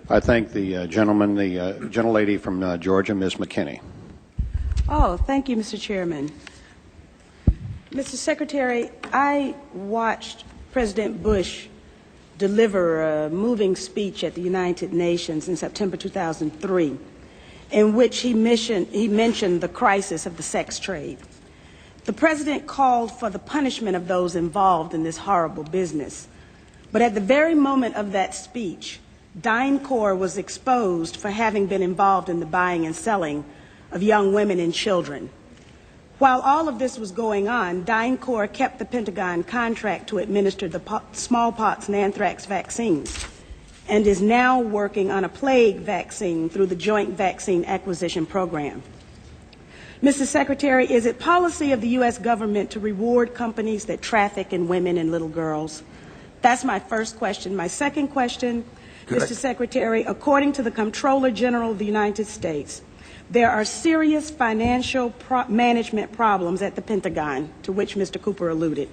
I thank the gentleman, the gentlelady from Georgia, Ms. McKinney. Oh, thank you, Mr. Chairman. Mr. Secretary, I watched President Bush deliver a moving speech at the United Nations in September 2003, in which he mentioned the crisis of the sex trade. The President called for the punishment of those involved in this horrible business. But at the very moment of that speech, DynCorp was exposed for having been involved in the buying and selling of young women and children. While all of this was going on, DynCorp kept the Pentagon contract to administer the smallpox and anthrax vaccines and is now working on a plague vaccine through the Joint Vaccine Acquisition Program. Mr. Secretary, is it policy of the U.S. government to reward companies that traffic in women and little girls? That's my first question. My second question, Mr. Secretary, according to the Comptroller General of the United States, there are serious financial management problems at the Pentagon, to which Mr. Cooper alluded.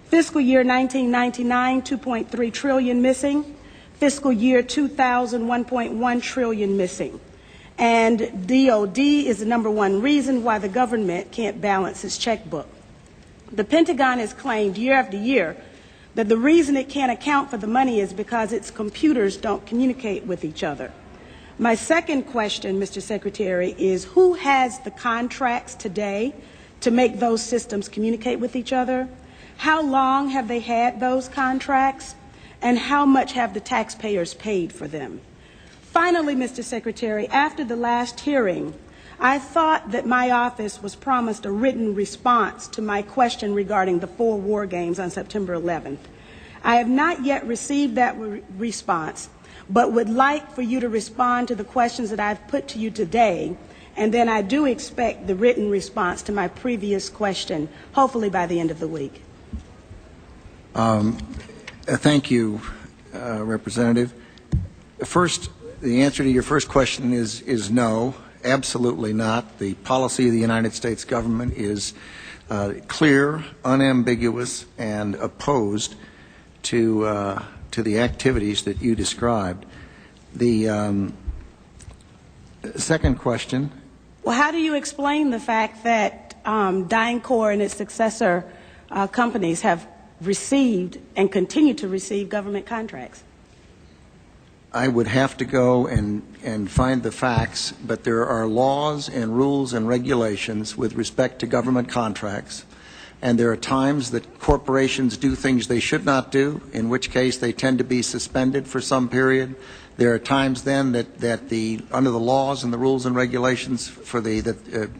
Fiscal year 1999, $2.3 trillion missing. Fiscal year 2000, $1.1 trillion missing. And DOD is the #1 reason why the government can't balance its checkbook. The Pentagon has claimed year after year that the reason it can't account for the money is because its computers don't communicate with each other. My second question, Mr. Secretary, is who has the contracts today to make those systems communicate with each other? How long have they had those contracts? And how much have the taxpayers paid for them? Finally, Mr. Secretary, after the last hearing, I thought that my office was promised a written response to my question regarding the 4 war games on September 11th. I have not yet received that response, but would like for you to respond to the questions that I've put to you today, and then I do expect the written response to my previous question, hopefully by the end of the week. Thank you, Representative. First, the answer to your first question is no, absolutely not. The policy of the United States government is clear, unambiguous, and opposed to the activities that you described. The second question. Well, how do you explain the fact that DynCorp and its successor companies have received and continue to receive government contracts? I would have to go and find the facts, but there are laws and rules and regulations with respect to government contracts. And there are times that corporations do things they should not do, in which case they tend to be suspended for some period. There are times then that under the laws and the rules and regulations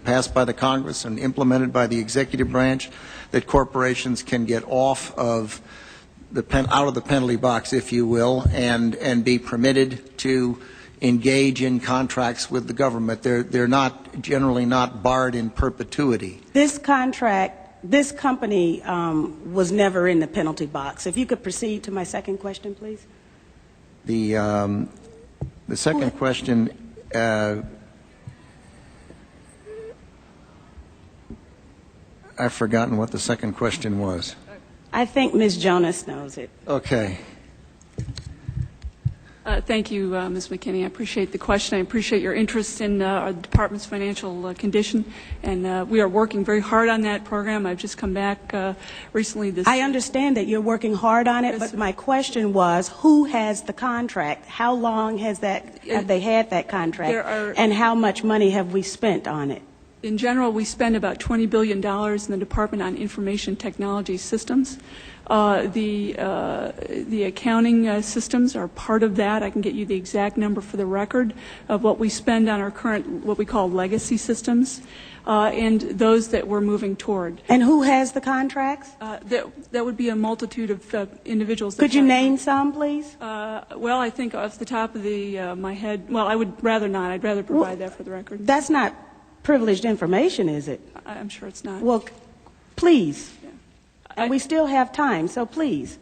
passed by the Congress and implemented by the executive branch, that corporations can get off of out of the penalty box, if you will, and be permitted to engage in contracts with the government. They're not generally not barred in perpetuity. This company was never in the penalty box. If you could proceed to my second question, please. The second question, I've forgotten what the second question was. I think Ms. Jonas knows it. Okay. Thank you, Ms. McKinney. I appreciate the question. I appreciate your interest in our department's financial condition, and we are working very hard on that program. I've just come back recently. I understand that you're working hard on it, but my question was, who has the contract? How long have they had that contract, and how much money have we spent on it? In general, we spend about $20 billion in the Department on Information Technology Systems. The accounting systems are part of that. I can get you the exact number for the record of what we spend on our current, what we call legacy systems, and those that we're moving toward. And who has the contracts? That would be a multitude of individuals. Could you name some, please? Well, I think off the top of my head, well, I would rather not. I'd rather provide that for the record. That's not privileged information, is it? I'm sure it's not. Well, please. Yeah. And we still have time, so please.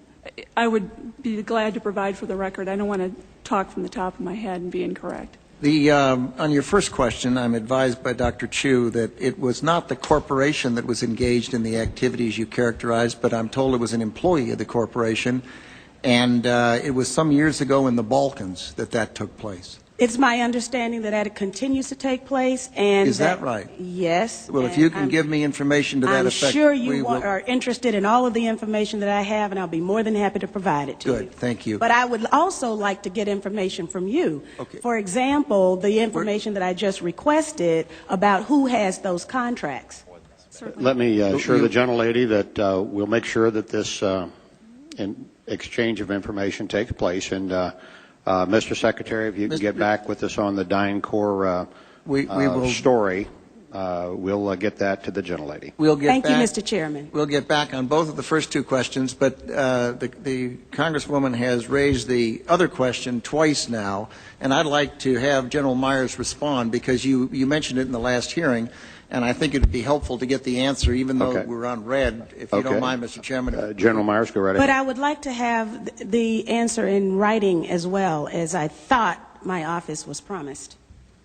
I would be glad to provide for the record. I don't want to talk from the top of my head and be incorrect. On your first question, I'm advised by Dr. Chu that it was not the corporation that was engaged in the activities you characterized, but I'm told it was an employee of the corporation. And it was some years ago in the Balkans that took place. It's my understanding that it continues to take place, and Is that right? Yes. Well, if you can give me information to that effect, I'm sure you are interested in all of the information that I have, and I'll be more than happy to provide it to you. Good, thank you. But I would also like to get information from you. Okay. For example, the information that I just requested about who has those contracts. Certainly. Let me assure the gentlelady that we'll make sure that this exchange of information takes place. And Mr. Secretary, if you can get back with us on the DynCorp we will story, we'll get that to the gentlelady. Thank you, Mr. Chairman. We'll get back on both of the first two questions, but the Congresswoman has raised the other question twice now, and I'd like to have General Myers respond because you mentioned it in the last hearing, and I think it would be helpful to get the answer, even though we're on red, if you don't mind, Mr. Chairman. General Myers, go right ahead. But I would like to have the answer in writing as well, as I thought my office was promised.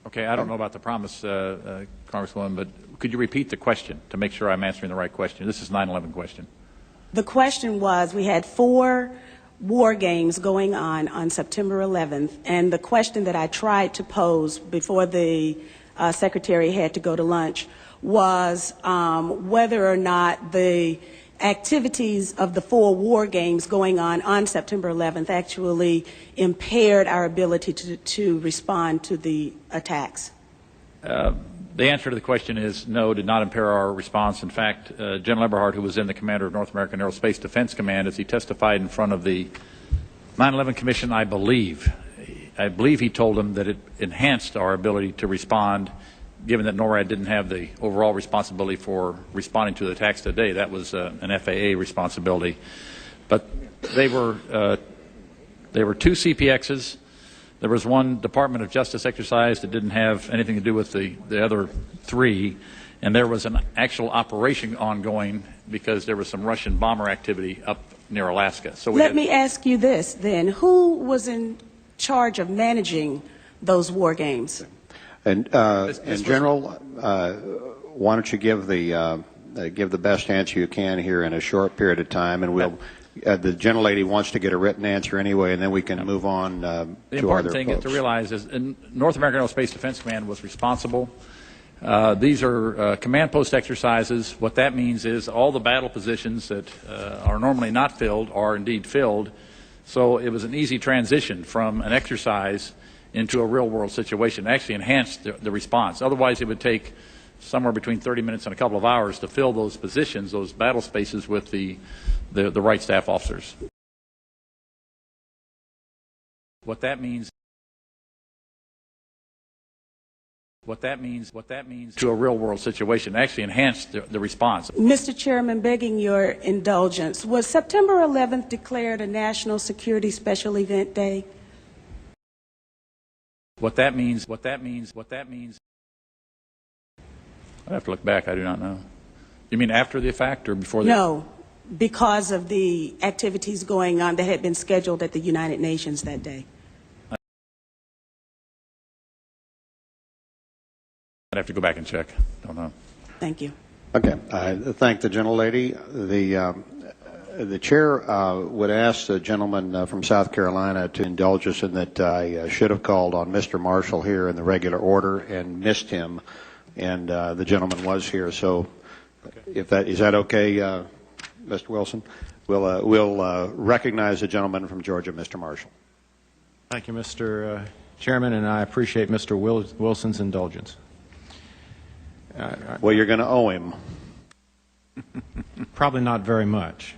Okay, I don't know about the promise, Congresswoman, but could you repeat the question to make sure I'm answering the right question? This is 9/11 question. The question was, we had 4 war games going on September 11th, and the question that I tried to pose before the Secretary had to go to lunch was whether or not the activities of the 4 war games going on September 11th actually impaired our ability to respond to the attacks. The answer to the question is no, did not impair our response. In fact, General Eberhart, who was then the commander of North American Aerospace Defense Command, as he testified in front of the 9/11 Commission, I believe he told them that it enhanced our ability to respond, given that NORAD didn't have the overall responsibility for responding to the attacks today. That was an FAA responsibility. But they were 2 CPXs. There was 1 Department of Justice exercise that didn't have anything to do with the other 3. And there was an actual operation ongoing because there was some Russian bomber activity up near Alaska. So Let me ask you this then. Who was in charge of managing those war games? And General, why don't you give the best answer you can here in a short period of time, and we'll. The gentlelady wants to get a written answer anyway, and then we can move on to other folks. The important thing to realize is North American Aerospace Defense Command was responsible. These are command post exercises. What that means is all the battle positions that are normally not filled are indeed filled. So it was an easy transition from an exercise into a real-world situation. It actually enhanced the response. Otherwise, it would take somewhere between 30 minutes and a couple of hours to fill those positions, those battle spaces, with the right staff officers. What that means to a real-world situation. It actually enhanced the response. Mr. Chairman, begging your indulgence, was September 11th declared a National Security Special Event Day? What that means. I'd have to look back. I do not know. You mean after the fact or before the? No, because of the activities going on that had been scheduled at the United Nations that day. I'd have to go back and check. Don't know. Thank you. Okay. I thank the gentlelady. The chair would ask the gentleman from South Carolina to indulge us in that I should have called on Mr. Marshall here in the regular order and missed him, and the gentleman was here. So, if that is that okay, Mr. Wilson? We'll recognize the gentleman from Georgia, Mr. Marshall. Thank you, Mr. Chairman, and I appreciate Mr. Wilson's indulgence. Well, you're going to owe him. Probably not very much.